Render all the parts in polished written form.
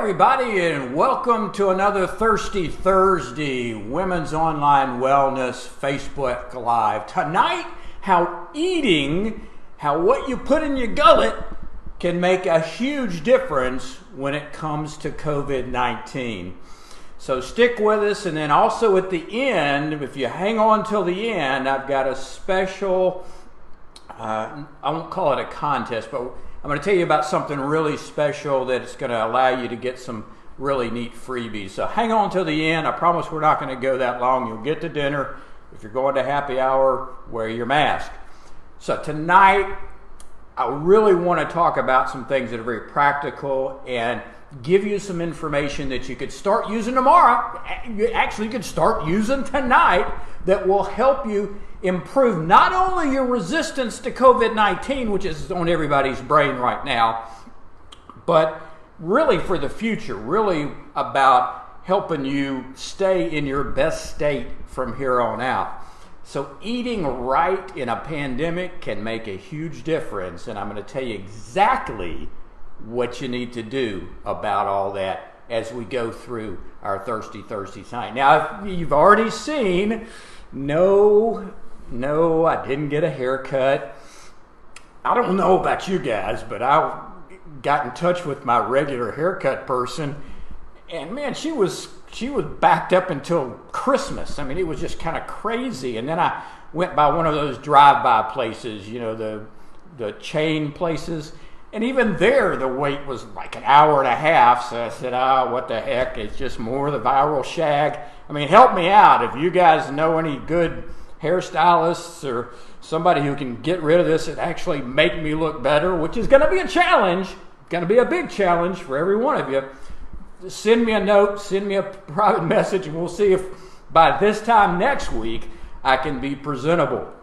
everybody, and welcome to another Thirsty Thursday Women's Online Wellness Facebook Live. Tonight, how what you put in your gullet can make a huge difference when it comes to COVID-19. So stick with us, and then also at the end, if you hang on till the end, I've got a special, I won't call it a contest, but I'm going to tell you about something really special that's going to allow you to get some really neat freebies. So hang on till the end. I promise we're not going to go that long. You'll get to dinner. If you're going to happy hour, wear your mask. So tonight, I really want to talk about some things that are very practical and give you some information that you could start using tomorrow. You actually could start using tonight that will help you improve not only your resistance to COVID-19, which is on everybody's brain right now, but really for the future, really about helping you stay in your best state from here on out. So eating right in a pandemic can make a huge difference, and I'm going to tell you exactly what you need to do about all that as we go through our Thirsty Thursday tonight. Now, you've already seen, no, I didn't get a haircut. I don't know about you guys, but I got in touch with my regular haircut person, and man, she was backed up until Christmas. I mean, it was just kind of crazy. And then I went by one of those drive-by places, you know, the chain places. And even there, the wait was like an hour and a half. So I said, what the heck? It's just more of the viral shag. I mean, help me out. If you guys know any good hairstylists or somebody who can get rid of this and actually make me look better, which is going to be a challenge, going to be a big challenge for every one of you, send me a note, send me a private message, and we'll see if by this time next week I can be presentable.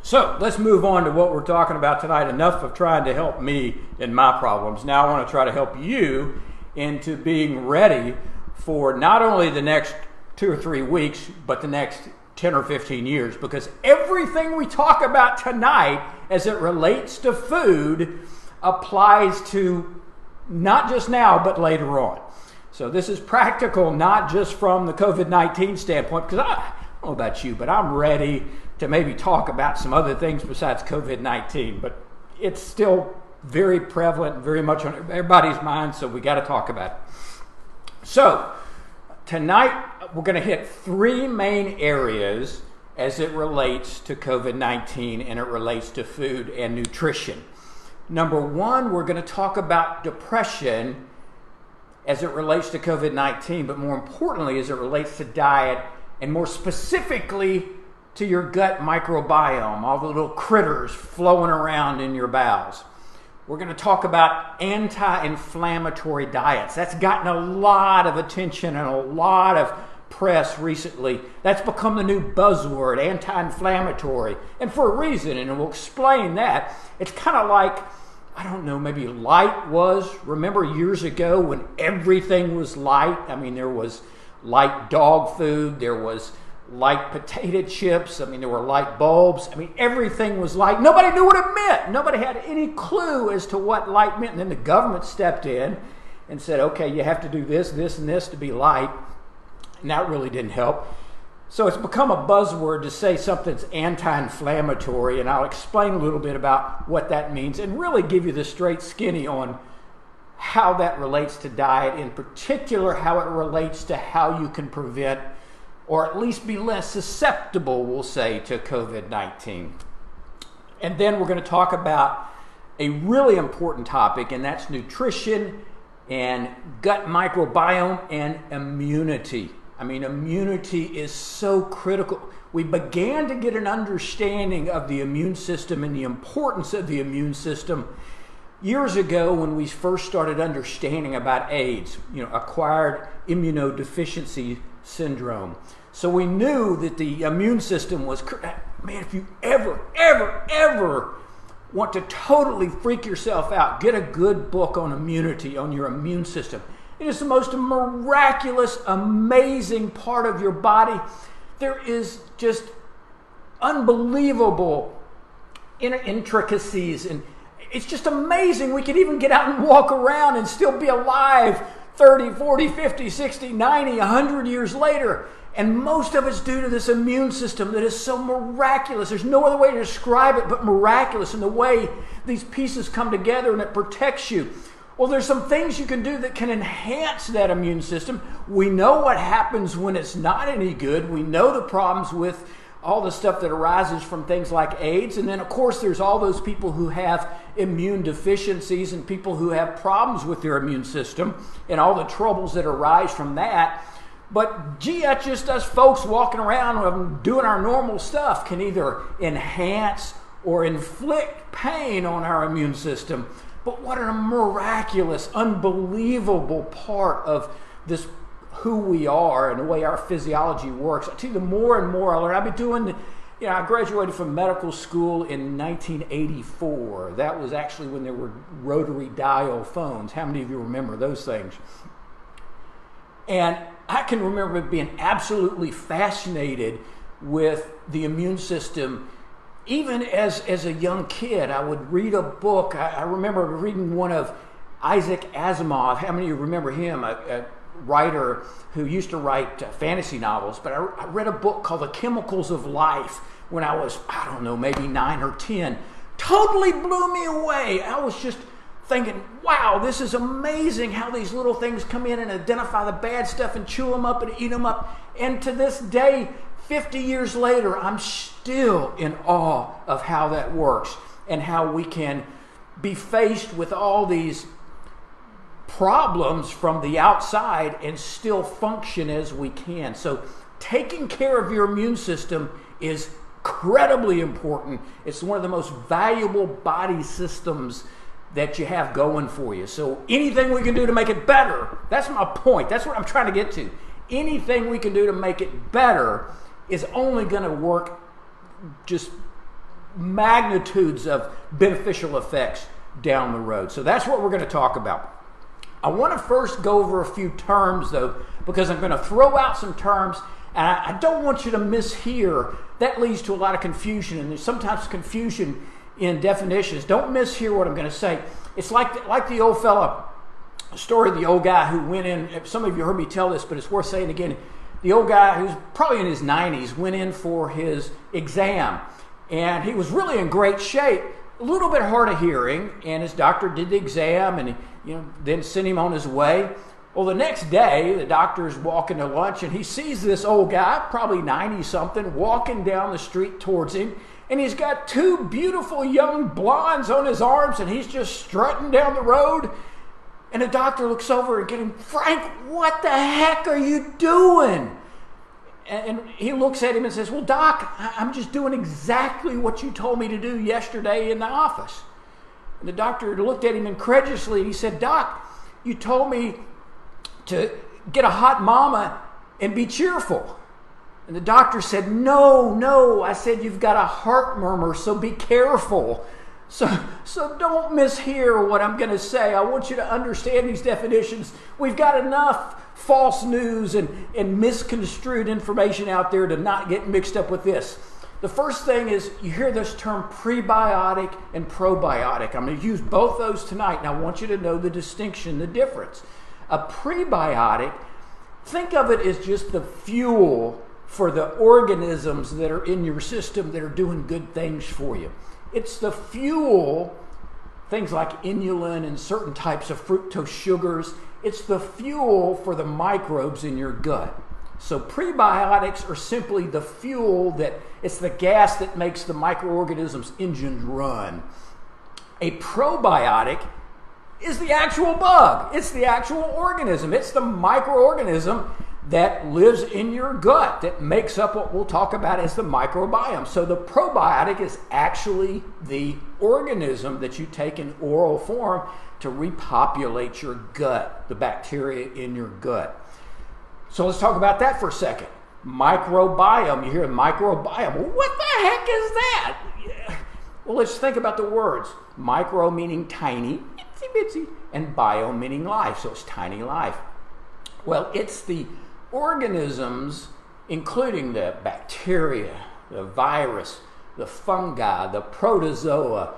So let's move on to what we're talking about tonight. Enough of trying to help me in my problems. Now I want to try to help you into being ready for not only the next 2 or 3 weeks, but the next 10 or 15 years. Because everything we talk about tonight as it relates to food applies to not just now, but later on. So this is practical, not just from the COVID-19 standpoint, because I don't know about you, but I'm ready to maybe talk about some other things besides COVID-19, but it's still very prevalent, very much on everybody's mind, so we got to talk about it. So tonight, we're going to hit 3 main areas as it relates to COVID-19 and it relates to food and nutrition. Number 1, we're going to talk about depression as it relates to COVID-19, but more importantly, as it relates to diet, and more specifically to your gut microbiome, all the little critters flowing around in your bowels. We're going to talk about anti-inflammatory diets. That's gotten a lot of attention and a lot of press recently. That's become the new buzzword, anti-inflammatory, and for a reason, and we'll explain that. It's kind of like, I don't know, maybe light was. Remember years ago when everything was light? I mean, there was light dog food, there was light potato chips, I mean, there were light bulbs. I mean, everything was light. Nobody knew what it meant. Nobody had any clue as to what light meant. And then the government stepped in and said, okay, you have to do this, this, and this to be light. And that really didn't help. So it's become a buzzword to say something's anti-inflammatory, and I'll explain a little bit about what that means and really give you the straight skinny on how that relates to diet, in particular how it relates to how you can prevent or at least be less susceptible, we'll say, to COVID-19. And then we're going to talk about a really important topic, and that's nutrition and gut microbiome and immunity. I mean, immunity is so critical. We began to get an understanding of the immune system and the importance of the immune system years ago when we first started understanding about AIDS, acquired immunodeficiency syndrome. So we knew that the immune system was, man, if you ever want to totally freak yourself out, get a good book on immunity, on your immune system. It is the most miraculous, amazing part of your body. There is just unbelievable intricacies, and it's just amazing. We could even get out and walk around and still be alive 30, 40, 50, 60, 90, 100 years later. And most of it's due to this immune system that is so miraculous. There's no other way to describe it but miraculous in the way these pieces come together and it protects you. Well, there's some things you can do that can enhance that immune system. We know what happens when it's not any good. We know the problems with all the stuff that arises from things like AIDS. And then, of course, there's all those people who have immune deficiencies and people who have problems with their immune system and all the troubles that arise from that. But gee, that's just us folks walking around doing our normal stuff can either enhance or inflict pain on our immune system. But what a miraculous, unbelievable part of this who we are and the way our physiology works. I tell you, the more and more I learn, I've been doing, I graduated from medical school in 1984. That was actually when there were rotary dial phones. How many of you remember those things? And I can remember being absolutely fascinated with the immune system. Even as a young kid, I would read a book. I remember reading one of Isaac Asimov. How many of you remember him? A writer who used to write fantasy novels. But I read a book called The Chemicals of Life when I was, maybe 9 or 10. Totally blew me away. I was just thinking, wow, this is amazing how these little things come in and identify the bad stuff and chew them up and eat them up. And to this day, 50 years later, I'm still in awe of how that works and how we can be faced with all these problems from the outside and still function as we can. So taking care of your immune system is incredibly important. It's one of the most valuable body systems that you have going for you. So anything we can do to make it better, that's my point. That's what I'm trying to get to. Anything we can do to make it better is only going to work just magnitudes of beneficial effects down the road. So that's what we're going to talk about. I want to first go over a few terms, though, because I'm going to throw out some terms, and I don't want you to mishear. That leads to a lot of confusion, and there's sometimes confusion in definitions. Don't mishear what I'm going to say. It's like the old fella, story of the old guy who went in. Some of you heard me tell this, but it's worth saying again. The old guy who's probably in his 90s went in for his exam, and he was really in great shape. A little bit hard of hearing, and his doctor did the exam and then sent him on his way. Well, the next day, the doctor's walking to lunch, and he sees this old guy, probably 90-something, walking down the street towards him, and he's got two beautiful young blondes on his arms, and he's just strutting down the road. And the doctor looks over and gets him, "Frank, what the heck are you doing?" And he looks at him and says, "Well, Doc, I'm just doing exactly what you told me to do yesterday in the office." And the doctor looked at him incredulously and he said, "Doc, you told me to get a hot mama and be cheerful." And the doctor said, No, I said you've got a heart murmur, so be careful. So don't mishear what I'm going to say. I want you to understand these definitions. We've got enough false news and misconstrued information out there to not get mixed up with this. The first thing is you hear this term prebiotic and probiotic. I'm going to use both those tonight, and I want you to know the distinction, the difference. A prebiotic, think of it as just the fuel for the organisms that are in your system that are doing good things for you. It's the fuel, things like inulin and certain types of fructose sugars. It's the fuel for the microbes in your gut. So prebiotics are simply the fuel it's the gas that makes the microorganisms' engines run. A probiotic is the actual bug. It's the actual organism. It's the microorganism that lives in your gut that makes up what we'll talk about as the microbiome. So the probiotic is actually the organism that you take in oral form to repopulate your gut, the bacteria in your gut. So let's talk about that for a second. Microbiome, you hear microbiome. Well, what the heck is that? Yeah. Well, let's think about the words. Micro meaning tiny, itsy bitsy, and bio meaning life, so it's tiny life. Well, it's the organisms, including the bacteria, the virus, the fungi, the protozoa,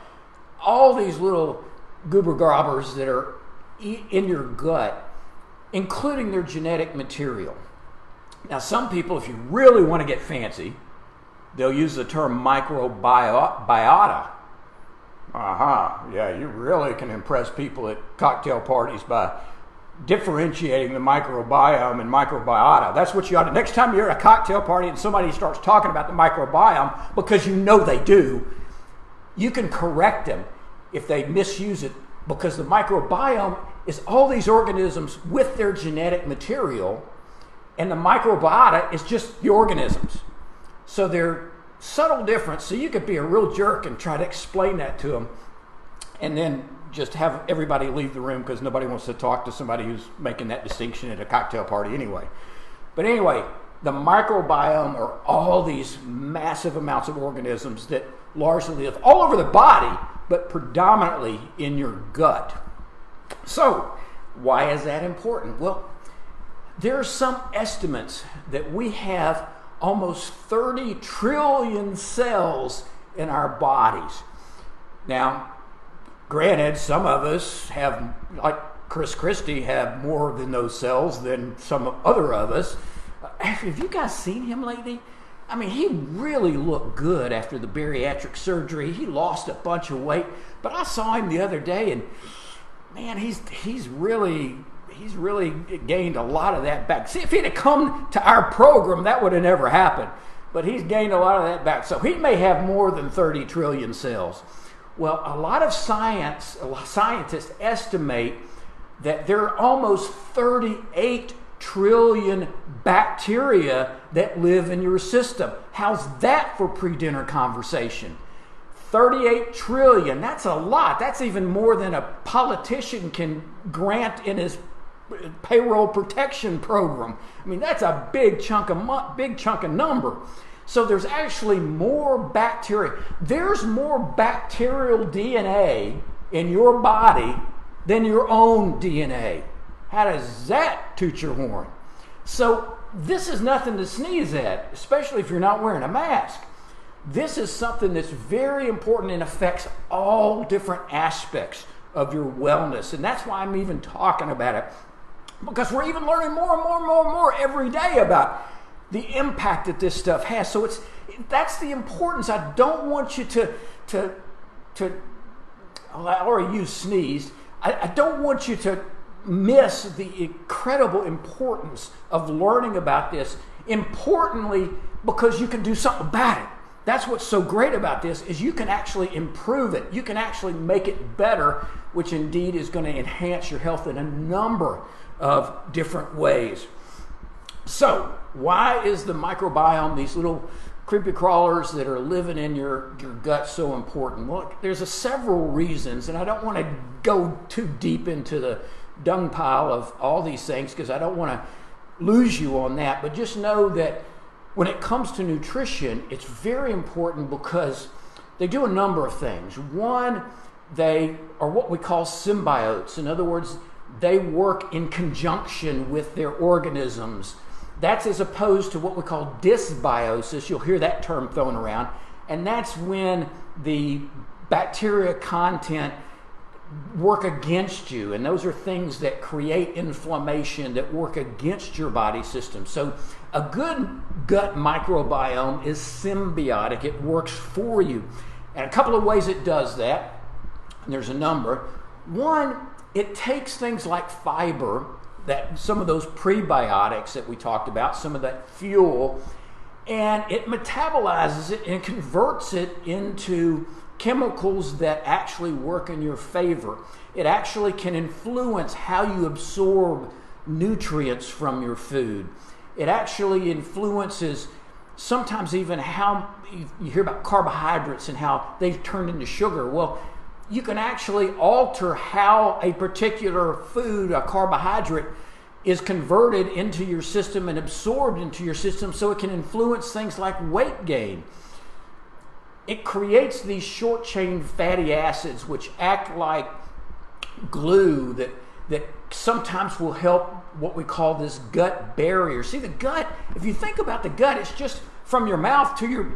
all these little goober grabbers that are in your gut including their genetic material. Now, some people, if you really want to get fancy, they'll use the term microbiota. Yeah, you really can impress people at cocktail parties by differentiating the microbiome and microbiota. That's what you ought to. Next time you're at a cocktail party and somebody starts talking about the microbiome, because you know they do, you can correct them if they misuse it, because the microbiome is all these organisms with their genetic material, and the microbiota is just the organisms. So they're subtle difference. So you could be a real jerk and try to explain that to them, and then just have everybody leave the room because nobody wants to talk to somebody who's making that distinction at a cocktail party anyway. But anyway, the microbiome are all these massive amounts of organisms that largely live all over the body, but predominantly in your gut. So, why is that important? Well, there are some estimates that we have almost 30 trillion cells in our bodies. Now, granted, some of us have, like Chris Christie, have more than those cells than some other of us. Have you guys seen him lately? I mean, he really looked good after the bariatric surgery. He lost a bunch of weight, but I saw him the other day, and man, he's really gained a lot of that back. See, if he'd have come to our program, that would have never happened. But he's gained a lot of that back. So he may have more than 30 trillion cells. Well, a lot of scientists estimate that there are almost 38 trillion bacteria that live in your system. How's that for pre-dinner conversation? 38 trillion, that's a lot. That's even more than a politician can grant in his payroll protection program. I mean, that's a big chunk of number. So there's actually more bacteria. There's more bacterial DNA in your body than your own DNA. How does that toot your horn? So this is nothing to sneeze at, especially if you're not wearing a mask. This is something that's very important and affects all different aspects of your wellness. And that's why I'm even talking about it, because we're even learning more and more every day about the impact that this stuff has. So that's the importance. I don't want you to I already used sneezed. I don't want you to miss the incredible importance of learning about this. Importantly, because you can do something about it. That's what's so great about this, is you can actually improve it. You can actually make it better, which indeed is going to enhance your health in a number of different ways. So, why is the microbiome, these little creepy crawlers that are living in your gut, so important? Well, there's several reasons, and I don't want to go too deep into the dung pile of all these things because I don't want to lose you on that, but just know that when it comes to nutrition, it's very important because they do a number of things. One, they are what we call symbiotes. In other words, they work in conjunction with their organisms. That's as opposed to what we call dysbiosis. You'll hear that term thrown around. And that's when the bacteria content work against you. And those are things that create inflammation, that work against your body system. So a good gut microbiome is symbiotic. It works for you. And a couple of ways it does that, and there's a number. One, it takes things like fiber, that some of those prebiotics that we talked about, some of that fuel, and it metabolizes it and converts it into chemicals that actually work in your favor. It actually can influence how you absorb nutrients from your food. It actually influences sometimes even how you hear about carbohydrates and how they've turned into sugar. Well, you can actually alter how a particular food, a carbohydrate, is converted into your system and absorbed into your system, so it can influence things like weight gain. It creates these short-chain fatty acids which act like glue that sometimes will help what we call this gut barrier. See, the gut, if you think about the gut, it's just from your mouth to your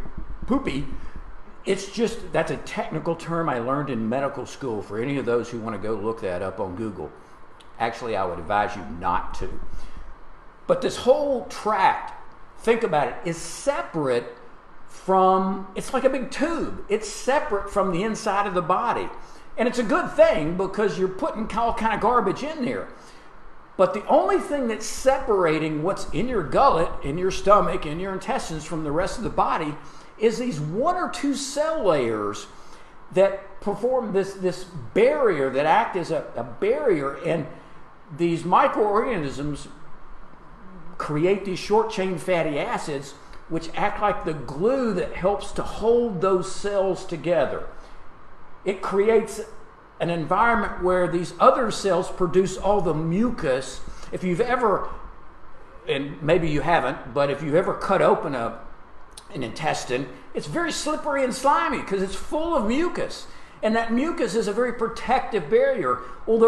poopy. It's just, that's a technical term I learned in medical school for any of those who want to go look that up on Google. Actually, I would advise you not to. But this whole tract, think about it, is separate from, it's like a big tube. It's separate from the inside of the body. And it's a good thing because you're putting all kind of garbage in there. But the only thing that's separating what's in your gullet, in your stomach, in your intestines from the rest of the body is these 1 or 2 cell layers that perform this barrier, that act as a barrier. And these microorganisms create these short-chain fatty acids, which act like the glue that helps to hold those cells together. It creates an environment where these other cells produce all the mucus. If you've ever, and maybe you haven't, but if you've ever cut open an intestine, it's very slippery and slimy because it's full of mucus. And that mucus is a very protective barrier. Well,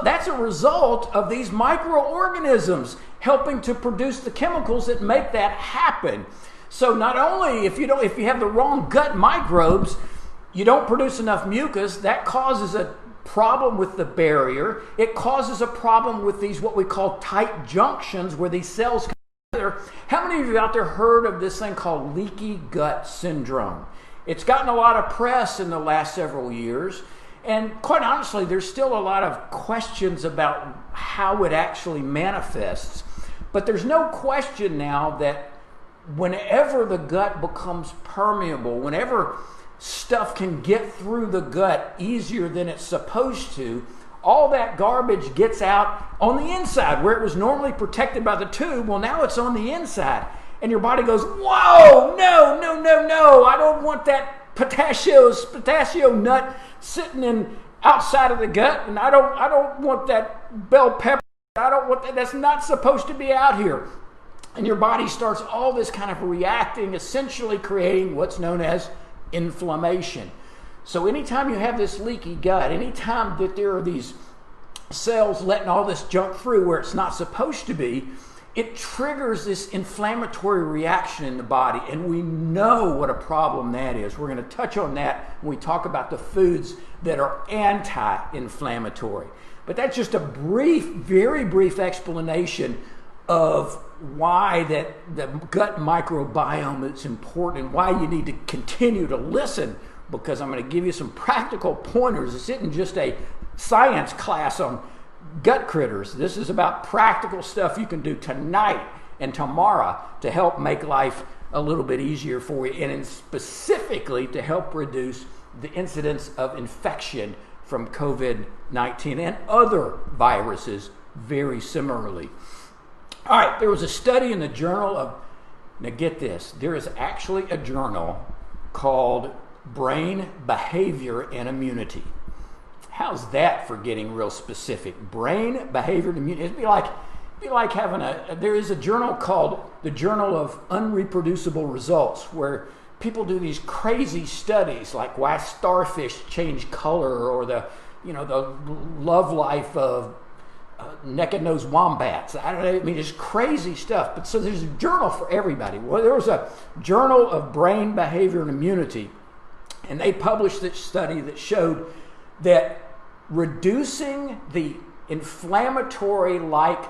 that's a result of these microorganisms helping to produce the chemicals that make that happen. So not only if you have the wrong gut microbes, you don't produce enough mucus, that causes a problem with the barrier. It causes a problem with these what we call tight junctions where these cells come together. How many of you out there heard of this thing called leaky gut syndrome? It's gotten a lot of press in the last several years, and quite honestly, there's still a lot of questions about how it actually manifests. But there's no question now that whenever the gut becomes permeable, whenever stuff can get through the gut easier than it's supposed to, all that garbage gets out on the inside where it was normally protected by the tube. Well, now it's on the inside. And your body goes, whoa, no, I don't want that pistachio nut sitting outside of the gut, and I don't want that bell pepper, I don't want that, that's not supposed to be out here. And your body starts all this kind of reacting, essentially creating what's known as inflammation. So anytime you have this leaky gut, anytime that there are these cells letting all this junk through where it's not supposed to be, it triggers this inflammatory reaction in the body, and we know what a problem that is. We're going to touch on that when we talk about the foods that are anti-inflammatory. But that's just a brief, very brief explanation of why that the gut microbiome is important, why you need to continue to listen, because I'm going to give you some practical pointers. This isn't just a science class on gut critters. This is about practical stuff you can do tonight and tomorrow to help make life a little bit easier for you, and specifically to help reduce the incidence of infection from COVID-19 and other viruses very similarly. All right, there was a study in the journal of, now get this, there is actually a journal called Brain Behavior and Immunity. How's that for getting real specific? Brain behavior and immunity. It'd be like having there is a journal called the Journal of Unreproducible Results, where people do these crazy studies like why starfish change color, or the love life of naked-nosed wombats. I don't know, I mean, it's crazy stuff. But so there's a journal for everybody. Well, there was a Journal of Brain Behavior and Immunity, and they published this study that showed that reducing the inflammatory-like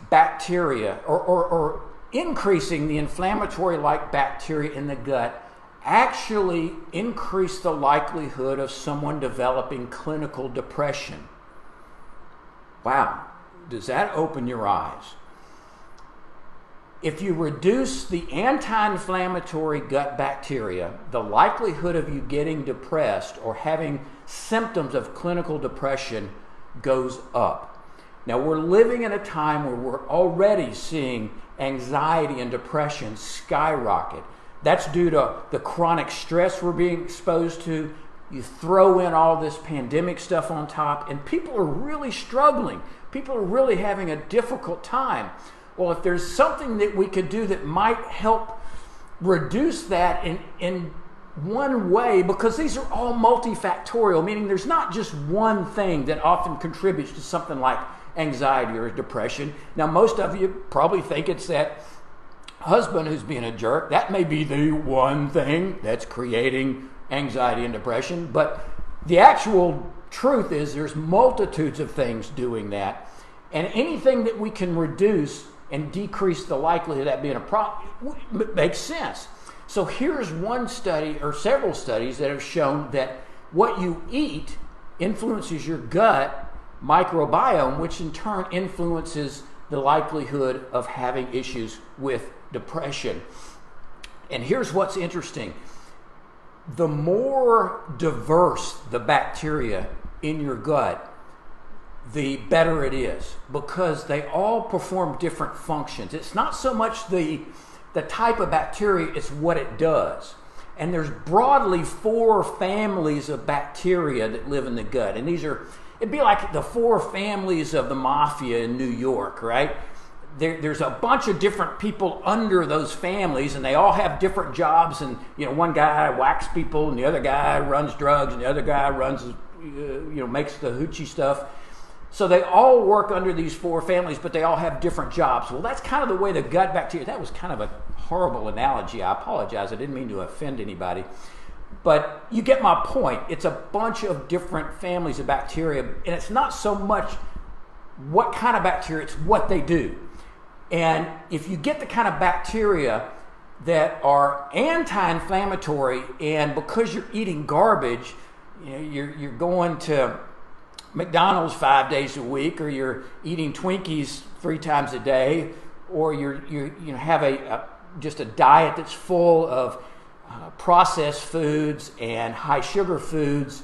bacteria or increasing the inflammatory-like bacteria in the gut actually increased the likelihood of someone developing clinical depression. Wow, does that open your eyes? If you reduce the anti-inflammatory gut bacteria, the likelihood of you getting depressed or having symptoms of clinical depression goes up. Now, we're living in a time where we're already seeing anxiety and depression skyrocket. That's due to the chronic stress we're being exposed to. You throw in all this pandemic stuff on top, and people are really struggling. People are really having a difficult time. Well, if there's something that we could do that might help reduce that in one way, because these are all multifactorial, meaning there's not just one thing that often contributes to something like anxiety or depression. Now, most of you probably think it's that husband who's being a jerk. That may be the one thing that's creating anxiety and depression, but The actual truth is there's multitudes of things doing that, and anything that we can reduce and decrease the likelihood of that being a problem makes sense. So here's one study, or several studies, that have shown that what you eat influences your gut microbiome, which in turn influences the likelihood of having issues with depression. And here's what's interesting. The more diverse the bacteria in your gut, the better it is, because they all perform different functions. It's not so much the type of bacteria, it's what it does. And there's broadly 4 families of bacteria that live in the gut. And it'd be like the 4 families of the mafia in New York, right? There's a bunch of different people under those families, and they all have different jobs. And one guy whacks people, and the other guy runs drugs, and the other guy runs, makes the hoochie stuff. So they all work under these 4 families, but they all have different jobs. Well, that's kind of the way the gut bacteria. That was kind of a horrible analogy. I apologize. I didn't mean to offend anybody. But you get my point. It's a bunch of different families of bacteria, and it's not so much what kind of bacteria, it's what they do. And if you get the kind of bacteria that are anti-inflammatory, and because you're eating garbage, you're going to McDonald's 5 days a week, or you're eating Twinkies 3 times a day, or you have just a diet that's full of processed foods and high sugar foods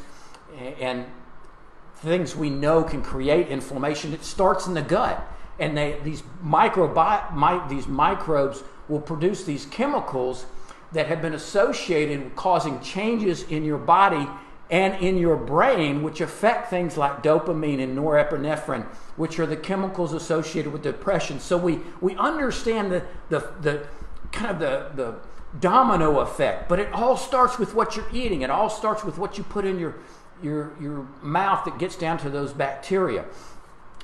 and things we know can create inflammation. It starts in the gut, and these microbes will produce these chemicals that have been associated with causing changes in your body and in your brain, which affect things like dopamine and norepinephrine, which are the chemicals associated with depression. So we understand the kind of the domino effect, but it all starts with what you're eating. It all starts with what you put in your mouth that gets down to those bacteria.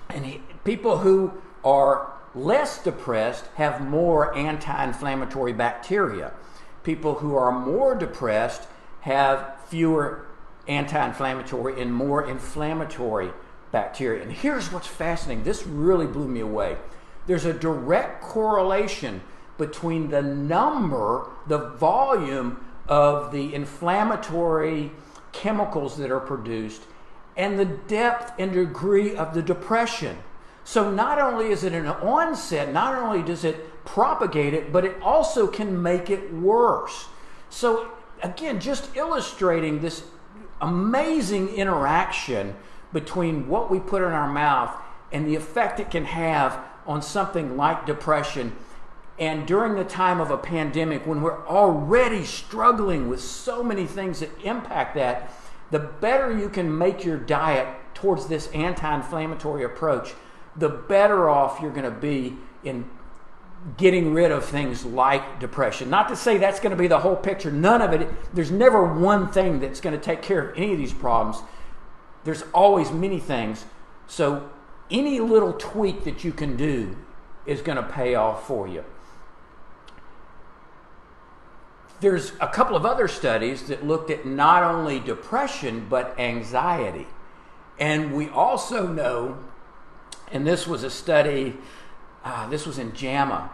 And people who are less depressed have more anti-inflammatory bacteria. People who are more depressed have fewer anti-inflammatory and more inflammatory bacteria. And here's what's fascinating. This really blew me away. There's a direct correlation between the volume of the inflammatory chemicals that are produced and the depth and degree of the depression. So not only is it an onset, not only does it propagate it, but it also can make it worse. So again, just illustrating this amazing interaction between what we put in our mouth and the effect it can have on something like depression. And during the time of a pandemic, when we're already struggling with so many things that impact that, the better you can make your diet towards this anti-inflammatory approach, the better off you're going to be in getting rid of things like depression. Not to say that's going to be the whole picture. None of it. There's never one thing that's going to take care of any of these problems. There's always many things. So any little tweak that you can do is going to pay off for you. There's a couple of other studies that looked at not only depression, but anxiety. And we also know, and this was a study, this was in JAMA,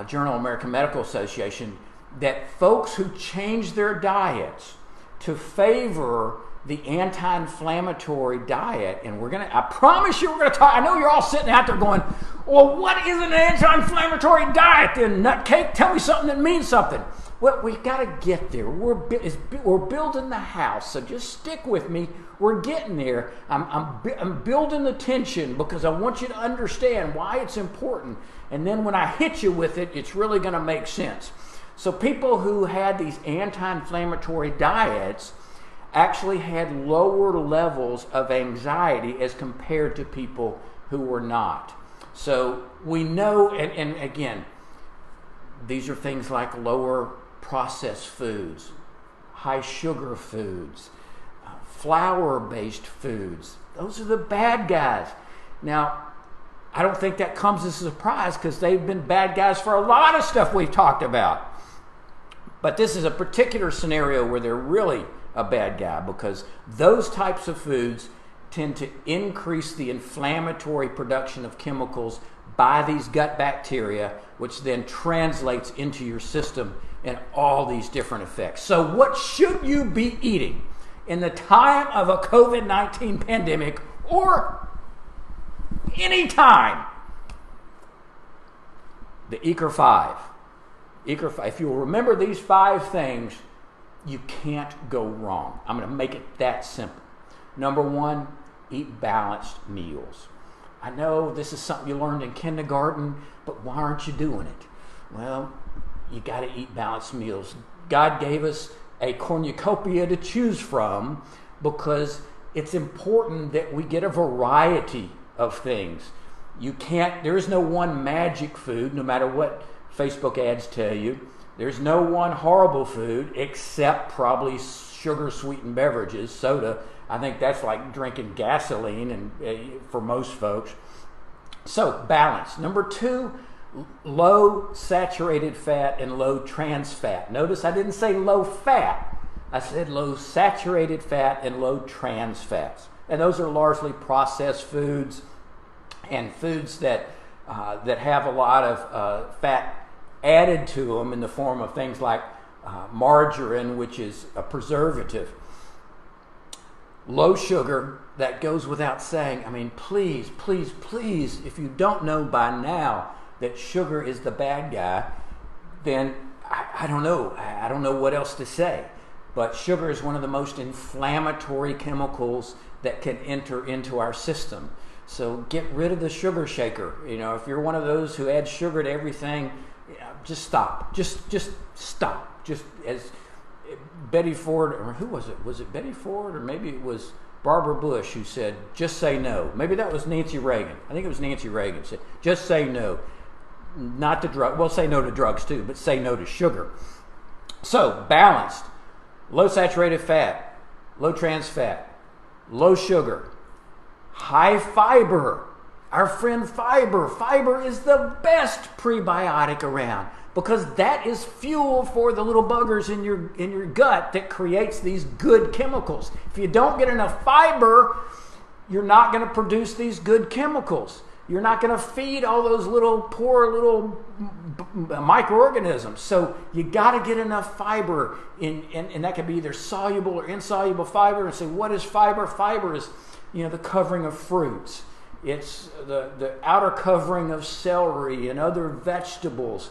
Journal of American Medical Association, that folks who change their diets to favor the anti-inflammatory diet, and I promise you we're going to talk, I know you're all sitting out there going, well, what is an anti-inflammatory diet then, nutcake? Tell me something that means something. Well, we got to get there. We're building the house, so just stick with me. We're getting there. I'm building the tension because I want you to understand why it's important. And then when I hit you with it, it's really going to make sense. So people who had these anti-inflammatory diets actually had lower levels of anxiety as compared to people who were not. So we know, and again, these are things like lower processed foods, high sugar foods, flour-based foods. Those are the bad guys. Now, I don't think that comes as a surprise because they've been bad guys for a lot of stuff we've talked about. But this is a particular scenario where they're really a bad guy, because those types of foods tend to increase the inflammatory production of chemicals by these gut bacteria, which then translates into your system in all these different effects. So what should you be eating in the time of a COVID-19 pandemic, or any time? The Eker 5. If you'll remember these 5 things, you can't go wrong. I'm going to make it that simple. Number 1, eat balanced meals. I know this is something you learned in kindergarten, but why aren't you doing it? Well, you got to eat balanced meals. God gave us a cornucopia to choose from because it's important that we get a variety of things. There is no one magic food, no matter what Facebook ads tell you. There's no one horrible food except probably sugar-sweetened beverages, soda. I think that's like drinking gasoline and for most folks. So, balance. Number 2, low saturated fat and low trans fat. Notice I didn't say low fat. I said low saturated fat and low trans fats. And those are largely processed foods and foods that have a lot of fat added to them in the form of things like margarine, which is a preservative. Low sugar, that goes without saying. I mean, please, please, please, if you don't know by now that sugar is the bad guy, then I don't know. I don't know what else to say. But sugar is one of the most inflammatory chemicals that can enter into our system. So get rid of the sugar shaker. If you're one of those who adds sugar to everything, just stop. Just stop. Just as Betty Ford, or who was it? Was it Betty Ford, or maybe it was Barbara Bush who said, just say no. Maybe that was Nancy Reagan. I think it was Nancy Reagan who said, just say no. Not to drugs. Well, say no to drugs too, but say no to sugar. So, balanced. Low saturated fat, low trans fat, low sugar, high fiber. Our friend fiber. Fiber is the best prebiotic around, because that is fuel for the little buggers in your gut that creates these good chemicals. If you don't get enough fiber, you're not going to produce these good chemicals. You're not going to feed all those poor little microorganisms. So you got to get enough fiber, and that can be either soluble or insoluble fiber. And say, what is fiber? Fiber is, the covering of fruits. It's the outer covering of celery and other vegetables.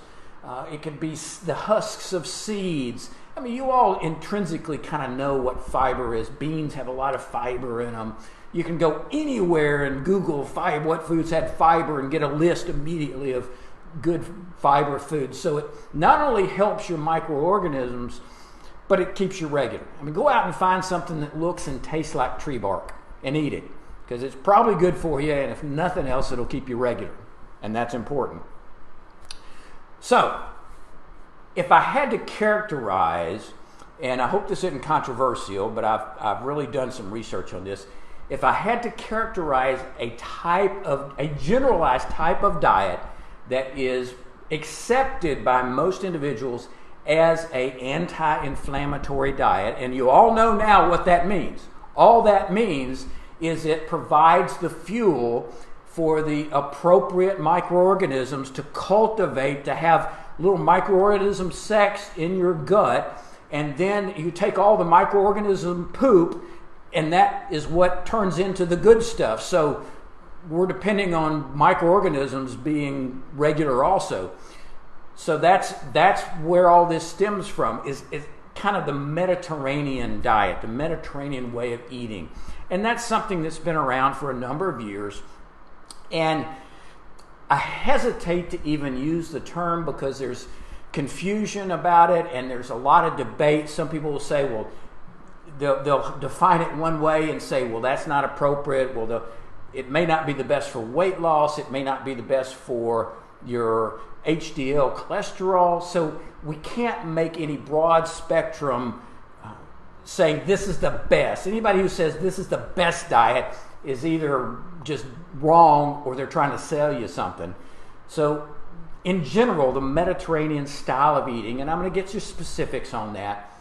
It could be the husks of seeds. I mean, you all intrinsically kind of know what fiber is. Beans have a lot of fiber in them. You can go anywhere and Google what foods had fiber and get a list immediately of good fiber foods. So it not only helps your microorganisms, but it keeps you regular. I mean, go out and find something that looks and tastes like tree bark and eat it, because it's probably good for you, and if nothing else, it'll keep you regular, and that's important. So, if I had to characterize, and I hope this isn't controversial, but I've really done some research on this. If I had to characterize a generalized type of diet that is accepted by most individuals as an anti-inflammatory diet, and you all know now what that means. All that means is it provides the fuel for the appropriate microorganisms to cultivate, to have little microorganism sex in your gut, and then you take all the microorganism poop, and that is what turns into the good stuff. So we're depending on microorganisms being regular also. So that's where all this stems from, is kind of the Mediterranean diet, the Mediterranean way of eating. And that's something that's been around for a number of years. And I hesitate to even use the term because there's confusion about it and there's a lot of debate. Some people will say, well, they'll define it one way and say, well, that's not appropriate. Well, it may not be the best for weight loss. It may not be the best for your HDL cholesterol. So we can't make any broad spectrum saying this is the best. Anybody who says this is the best diet is either just wrong or they're trying to sell you something. So in general, the Mediterranean style of eating, and I'm going to get you specifics on that,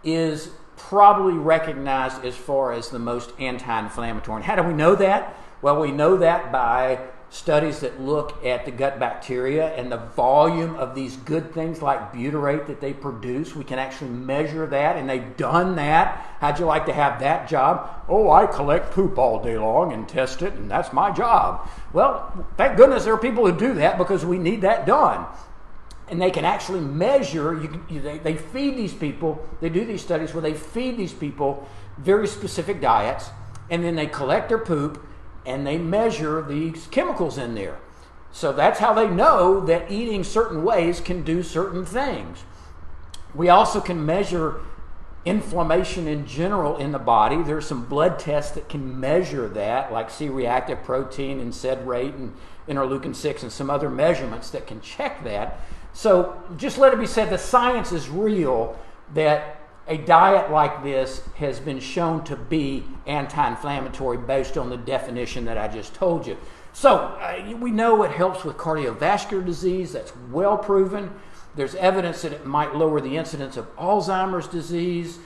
is probably recognized as far as the most anti-inflammatory. And how do we know that? Well, we know that by studies that look at the gut bacteria and the volume of these good things like butyrate that they produce. We can actually measure that, and they've done that. How'd you like to have that job? Oh, I collect poop all day long and test it, and that's my job. Well, thank goodness there are people who do that, because we need that done. And they can actually measure, they feed these people, they do these studies where they feed these people very specific diets, and then they collect their poop, and they measure these chemicals in there. So that's how they know that eating certain ways can do certain things. We also can measure inflammation in general in the body. There's some blood tests that can measure that, like C-reactive protein and SED rate and interleukin-6 and some other measurements that can check that. So just let it be said, the science is real that a diet like this has been shown to be anti-inflammatory based on the definition that I just told you. So we know it helps with cardiovascular disease. That's well proven. There's evidence that it might lower the incidence of Alzheimer's disease,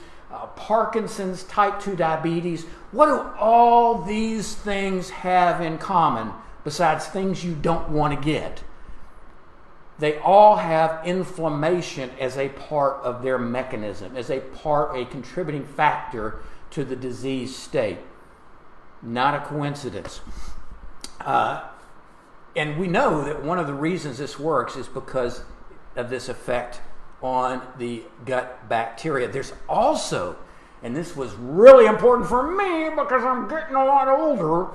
Parkinson's, type 2 diabetes. What do all these things have in common besides things you don't want to get? They all have inflammation as a part of their mechanism, as a contributing factor to the disease state. Not a coincidence. And we know that one of the reasons this works is because of this effect on the gut bacteria. There's also, and this was really important for me because I'm getting a lot older,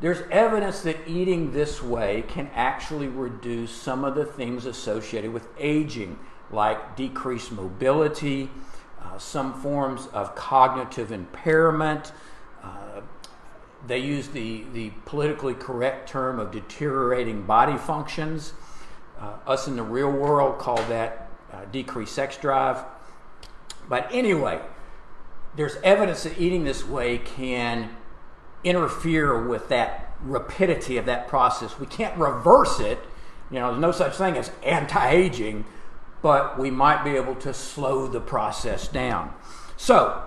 there's evidence that eating this way can actually reduce some of the things associated with aging, like decreased mobility, some forms of cognitive impairment. They use the politically correct term of deteriorating body functions. Us in the real world call that decreased sex drive. But anyway, there's evidence that eating this way can interfere with that rapidity of that process. We can't reverse it. There's no such thing as anti-aging, but we might be able to slow the process down. So,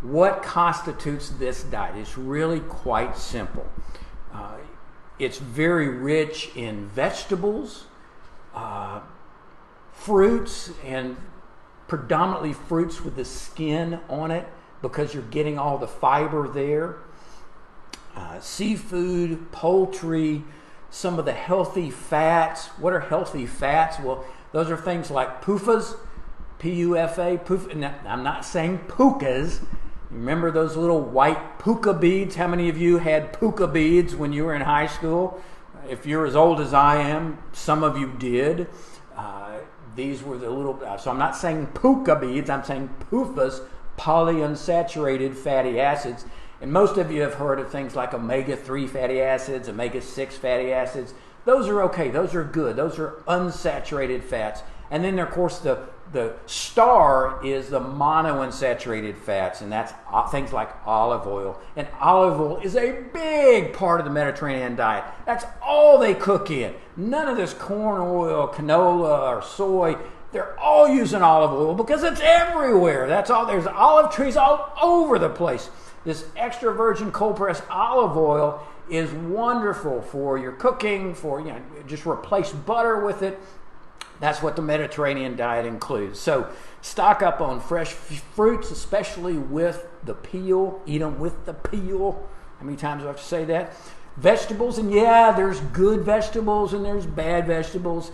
what constitutes this diet? It's really quite simple. It's very rich in vegetables, fruits, and predominantly fruits with the skin on it, because you're getting all the fiber there. Seafood, poultry, some of the healthy fats. What are healthy fats? Well, those are things like PUFAs, P-U-F-A. Now, I'm not saying pukas. Remember those little white puka beads? How many of you had puka beads when you were in high school? If you're as old as I am, some of you did. These were the little, so I'm not saying puka beads, I'm saying PUFAs, polyunsaturated fatty acids. And most of you have heard of things like omega-3 fatty acids, omega-6 fatty acids. Those are okay. Those are good. Those are unsaturated fats. And then, of course, the star is the monounsaturated fats, and that's things like olive oil. And olive oil is a big part of the Mediterranean diet. That's all they cook in. None of this corn oil, canola, or soy. They're all using olive oil because it's everywhere. That's all. There's olive trees all over the place. This extra virgin cold pressed olive oil is wonderful for your cooking, for, just replace butter with it. That's what the Mediterranean diet includes. So stock up on fresh fruits, especially with the peel. Eat them with the peel. How many times do I have to say that? Vegetables, and yeah, there's good vegetables and there's bad vegetables.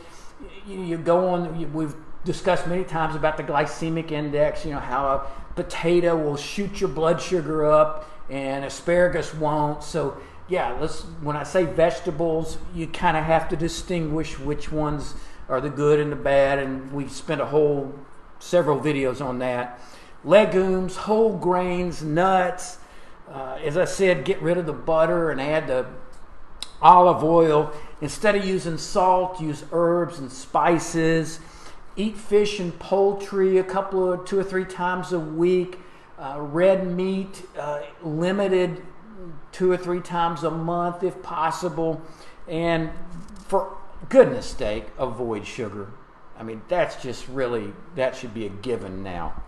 You go on, we've discussed many times about the glycemic index, how a potato will shoot your blood sugar up and asparagus won't. So yeah, when I say vegetables, you kind of have to distinguish which ones are the good and the bad, and we spent several videos on that. Legumes, whole grains, nuts. As I said, get rid of the butter and add the olive oil. Instead of using salt, use herbs and spices. Eat fish and poultry 2 or 3 times a week. Red meat, limited 2 or 3 times a month if possible. And for goodness sake, avoid sugar. I mean, that's just really, that should be a given now.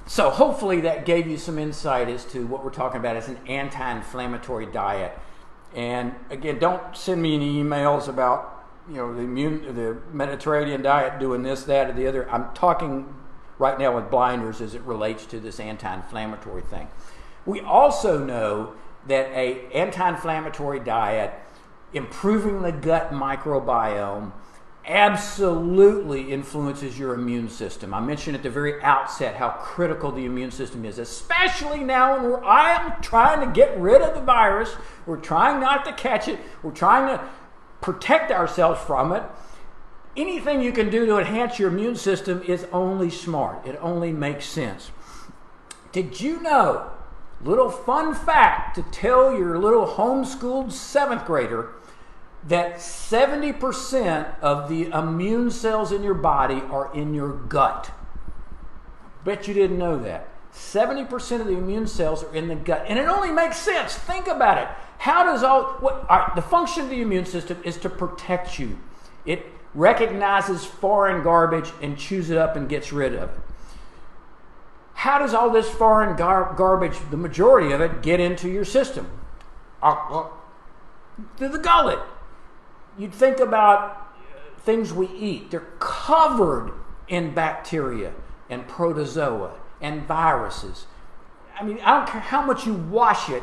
So hopefully that gave you some insight as to what we're talking about as an anti-inflammatory diet. And again, don't send me any emails about, the Mediterranean diet doing this, that, or the other. I'm talking right now with blinders as it relates to this anti-inflammatory thing. We also know that an anti-inflammatory diet, improving the gut microbiome, absolutely influences your immune system. I mentioned at the very outset how critical the immune system is, especially now when I am trying to get rid of the virus. We're trying not to catch it. We're trying to protect ourselves from it. Anything you can do to enhance your immune system is only smart. It only makes sense. Did you know, little fun fact to tell your little homeschooled 7th grader, that 70% of the immune cells in your body are in your gut? Bet you didn't know that. 70% of the immune cells are in the gut. And it only makes sense. Think about it. How does the function of the immune system is to protect you. It recognizes foreign garbage and chews it up and gets rid of it. How does all this foreign garbage, the majority of it, get into your system? Through the gullet. You'd think about things we eat. They're covered in bacteria and protozoa and viruses. I mean, I don't care how much you wash it,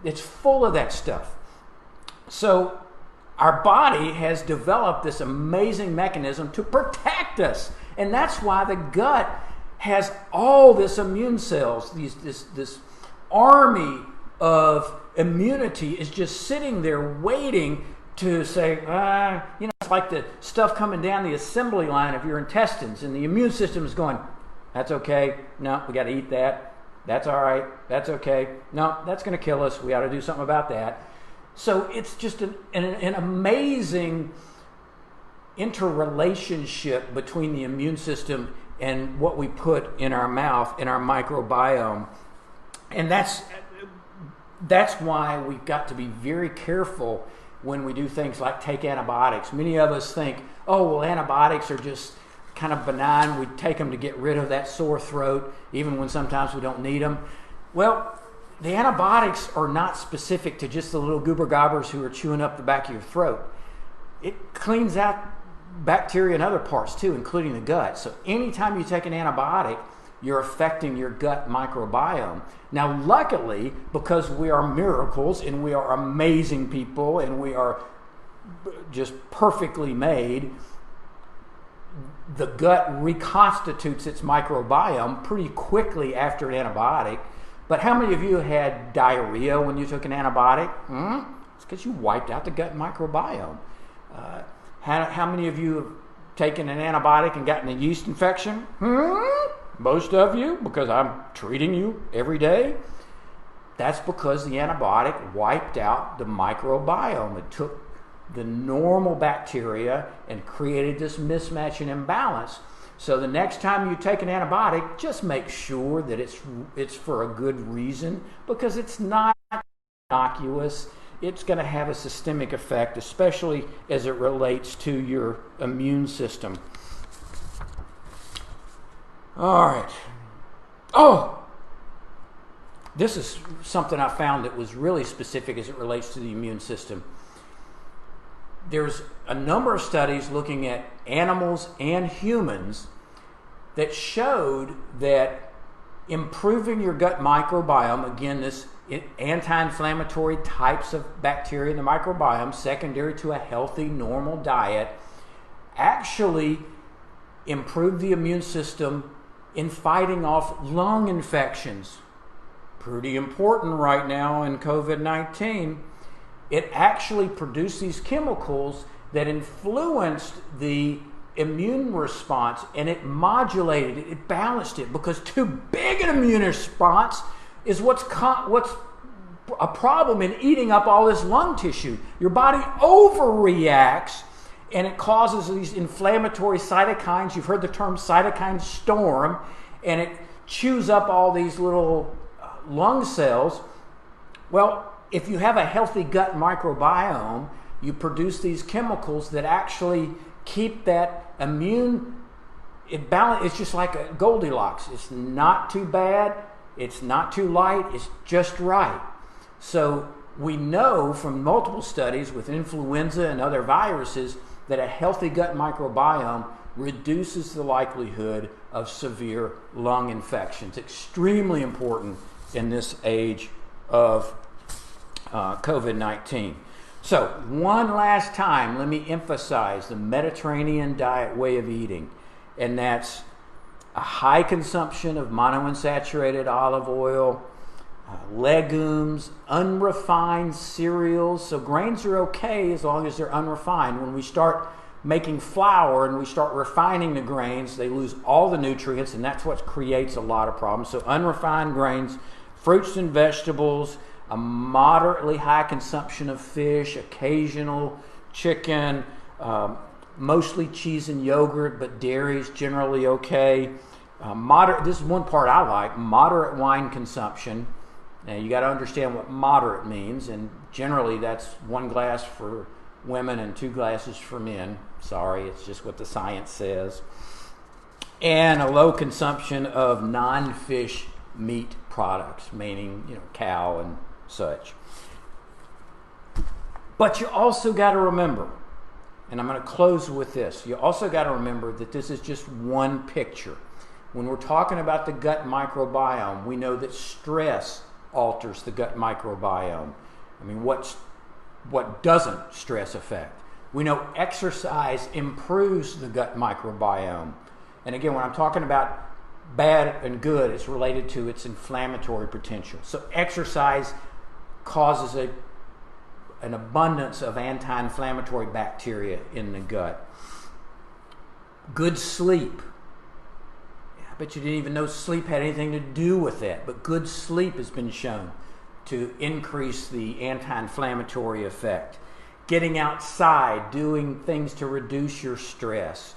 it's full of that stuff. So our body has developed this amazing mechanism to protect us. And that's why the gut has all this immune cells, this army of immunity is just sitting there waiting to say, it's like the stuff coming down the assembly line of your intestines, and the immune system is going, that's okay, no, we got to eat that, that's all right, that's okay, no, that's going to kill us, we ought to do something about that. So it's just an amazing interrelationship between the immune system and what we put in our mouth, in our microbiome. And that's why we've got to be very careful when we do things like take antibiotics. Many of us think, antibiotics are just kind of benign. We take them to get rid of that sore throat, even when sometimes we don't need them. Well, the antibiotics are not specific to just the little goober gobbers who are chewing up the back of your throat. It cleans out bacteria in other parts too, including the gut. So anytime you take an antibiotic, you're affecting your gut microbiome. Now, luckily, because we are miracles and we are amazing people and we are just perfectly made, the gut reconstitutes its microbiome pretty quickly after an antibiotic. But how many of you had diarrhea when you took an antibiotic? It's because you wiped out the gut microbiome. How many of you have taken an antibiotic and gotten a yeast infection? Most of you, because I'm treating you every day. That's because the antibiotic wiped out the microbiome. It took the normal bacteria and created this mismatch and imbalance. So the next time you take an antibiotic, just make sure that it's for a good reason, because it's not innocuous. It's going to have a systemic effect, especially as it relates to your immune system. All right. This is something I found that was really specific as it relates to the immune system. There's a number of studies looking at animals and humans that showed that improving your gut microbiome, again, this anti-inflammatory types of bacteria in the microbiome, secondary to a healthy, normal diet, actually improved the immune system in fighting off lung infections. Pretty important right now in COVID-19. It actually produced these chemicals that influenced the immune response, and it modulated it, it balanced it, because too big an immune response is what's a problem in eating up all this lung tissue. Your body overreacts, and it causes these inflammatory cytokines. You've heard the term cytokine storm, and it chews up all these little lung cells. Well, if you have a healthy gut microbiome, you produce these chemicals that actually keep that immune balance. It's just like a Goldilocks. It's not too bad, it's not too light, it's just right. So we know from multiple studies with influenza and other viruses that a healthy gut microbiome reduces the likelihood of severe lung infections. Extremely important in this age of COVID-19. So one last time, let me emphasize the Mediterranean diet way of eating, and that's a high consumption of monounsaturated olive oil, legumes, unrefined cereals. So grains are okay as long as they're unrefined. When we start making flour and we start refining the grains, they lose all the nutrients, and that's what creates a lot of problems. So unrefined grains, fruits and vegetables, a moderately high consumption of fish, occasional chicken, mostly cheese and yogurt, but dairy is generally okay. This is one part I like, moderate wine consumption. Now you got to understand what moderate means, and generally that's 1 glass for women and 2 glasses for men. Sorry, it's just what the science says. And a low consumption of non-fish meat products, meaning cow and such. But you also got to remember, and I'm going to close with this, you also got to remember that this is just one picture. When we're talking about the gut microbiome, we know that stress alters the gut microbiome. I mean, what doesn't stress affect? We know exercise improves the gut microbiome. And again, when I'm talking about bad and good, it's related to its inflammatory potential. So exercise causes an abundance of anti-inflammatory bacteria in the gut. Good sleep. I bet you didn't even know sleep had anything to do with that, but good sleep has been shown to increase the anti-inflammatory effect. Getting outside, doing things to reduce your stress.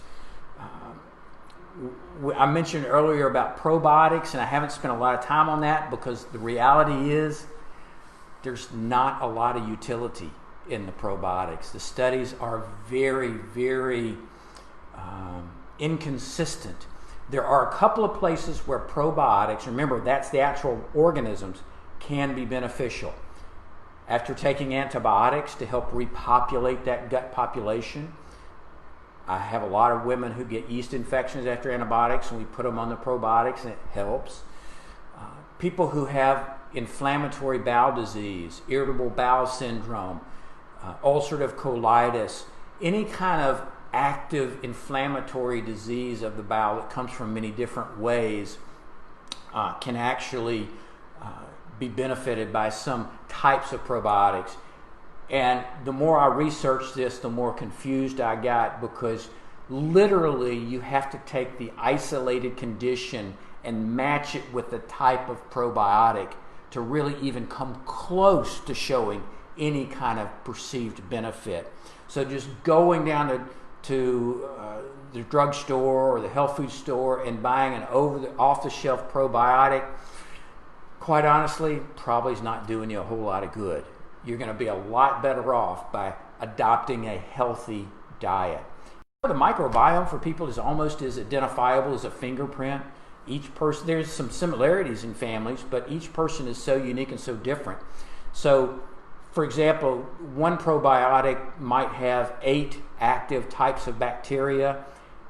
I mentioned earlier about probiotics, and I haven't spent a lot of time on that because the reality is there's not a lot of utility in the probiotics. The studies are very, very inconsistent. There are a couple of places where probiotics, remember that's the actual organisms, can be beneficial. After taking antibiotics to help repopulate that gut population, I have a lot of women who get yeast infections after antibiotics, and we put them on the probiotics, and it helps. People who have inflammatory bowel disease, irritable bowel syndrome, ulcerative colitis, any kind of active inflammatory disease of the bowel that comes from many different ways can actually be benefited by some types of probiotics. And the more I researched this, the more confused I got, because literally you have to take the isolated condition and match it with the type of probiotic to really even come close to showing any kind of perceived benefit. So just going down to the drugstore or the health food store and buying an off-the-shelf probiotic, quite honestly, probably is not doing you a whole lot of good. You're going to be a lot better off by adopting a healthy diet. The microbiome for people is almost as identifiable as a fingerprint. Each person, there's some similarities in families, but each person is so unique and so different. So, for example, one probiotic might have 8 active types of bacteria,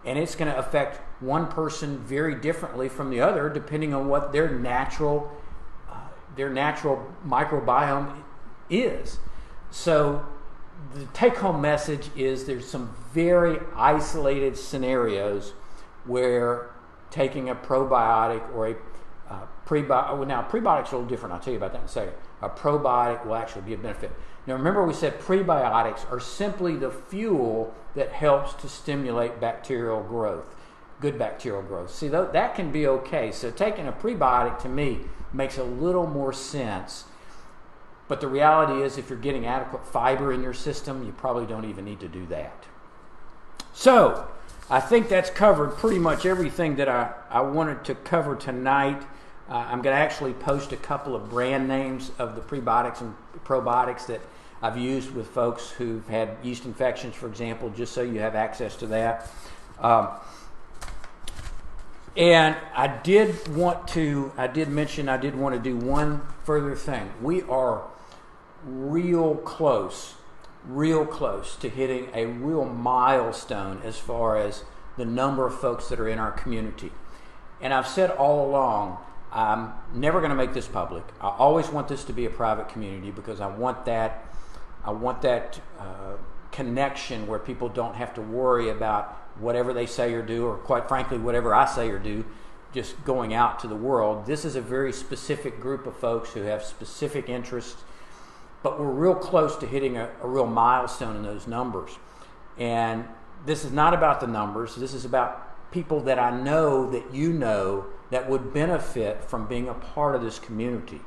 and it's going to affect one person very differently from the other depending on what their natural microbiome is. So the take-home message is there's some very isolated scenarios where taking a probiotic or a prebiotic, well, now prebiotics are a little different, I'll tell you about that in a second. A probiotic will actually be a benefit. Now remember, we said prebiotics are simply the fuel that helps to stimulate bacterial growth, good bacterial growth. See, that can be okay. So taking a prebiotic to me makes a little more sense. But the reality is, if you're getting adequate fiber in your system, you probably don't even need to do that. So I think that's covered pretty much everything that I wanted to cover tonight. I'm going to actually post a couple of brand names of the prebiotics and probiotics that I've used with folks who've had yeast infections, for example, just so you have access to that. And I did want to do one further thing. We are real close to hitting a real milestone as far as the number of folks that are in our community. And I've said all along, I'm never going to make this public. I always want this to be a private community because I want that connection where people don't have to worry about whatever they say or do, or quite frankly, whatever I say or do, just going out to the world. This is a very specific group of folks who have specific interests, but we're real close to hitting a real milestone in those numbers. And this is not about the numbers. This is about people that I know that you know that would benefit from being a part of this community.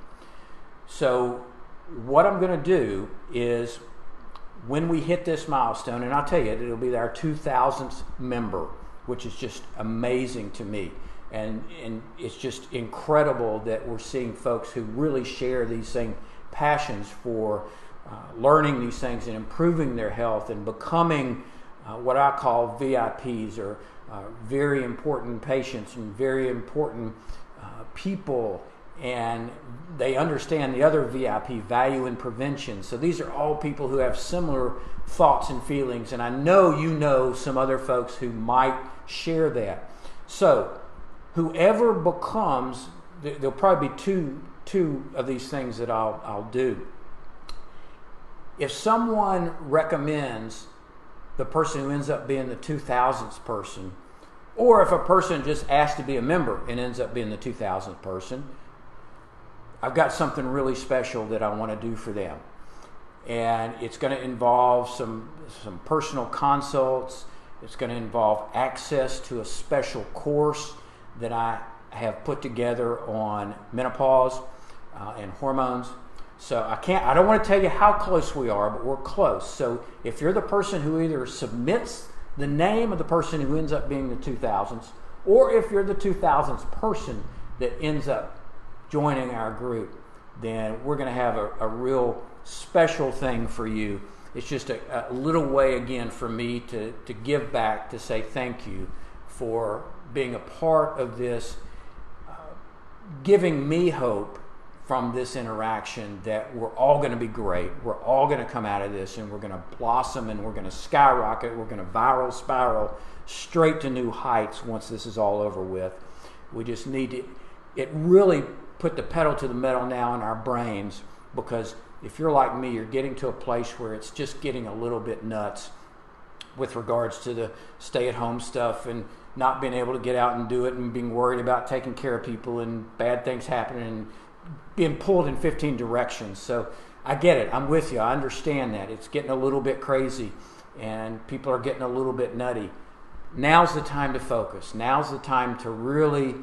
So what I'm going to do is, when we hit this milestone, and I'll tell you, it'll be our 2,000th member, which is just amazing to me. And it's just incredible that we're seeing folks who really share these same passions for learning these things and improving their health and becoming what I call VIPs, or very important patients and very important people. And they understand the other VIP, value in prevention. So these are all people who have similar thoughts and feelings, and I know you know some other folks who might share that. So whoever becomes, there'll probably be two of these things that I'll do. If someone recommends the person who ends up being the 2,000th person, or if a person just asks to be a member and ends up being the 2,000th person, I've got something really special that I want to do for them. And it's going to involve some personal consults. It's going to involve access to a special course that I have put together on menopause and hormones. So I don't want to tell you how close we are, but we're close. So if you're the person who either submits the name of the person who ends up being the 2,000th, or if you're the 2,000th person that ends up joining our group, then we're going to have a real special thing for you. It's just a little way, again, for me to give back, to say thank you for being a part of this, giving me hope from this interaction that we're all going to be great. We're all going to come out of this, and we're going to blossom, and we're going to skyrocket. We're going to viral spiral straight to new heights once this is all over with. We just need to, it really put the pedal to the metal now in our brains, because if you're like me, you're getting to a place where it's just getting a little bit nuts with regards to the stay-at-home stuff and not being able to get out and do it, and being worried about taking care of people and bad things happening and being pulled in 15 directions. So I get it. I'm with you. I understand that. It's getting a little bit crazy and people are getting a little bit nutty. Now's the time to focus. Now's the time to really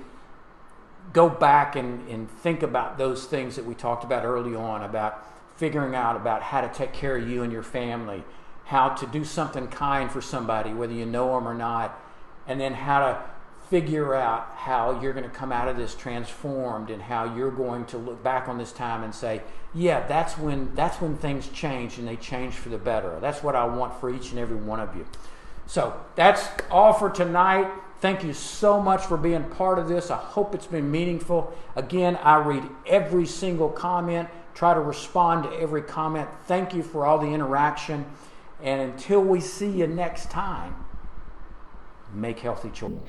go back and think about those things that we talked about early on, about figuring out about how to take care of you and your family, how to do something kind for somebody, whether you know them or not, and then how to figure out how you're going to come out of this transformed, and how you're going to look back on this time and say, yeah, that's when things change, and they change for the better. That's what I want for each and every one of you. So that's all for tonight. Thank you so much for being part of this. I hope it's been meaningful. Again, I read every single comment, try to respond to every comment. Thank you for all the interaction. And until we see you next time, make healthy choices.